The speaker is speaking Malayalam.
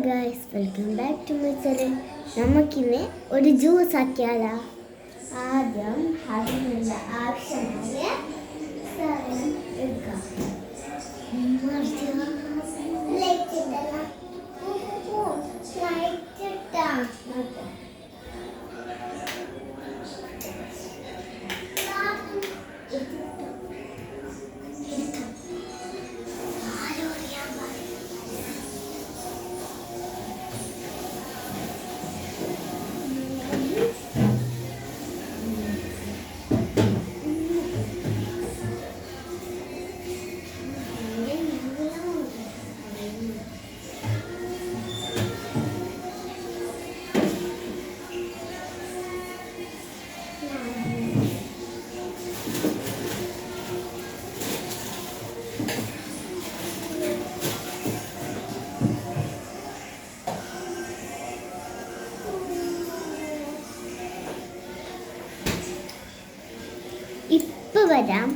Guys, welcome back to my channel. നമുക്കിന്ന് ഒരു ജ്യൂസ് ആക്കിയാലോ? ആദ്യം അതിനുള്ള ആവശ്യമായ സാധനം എടുക്കാം. ഇപ്പം വരാം.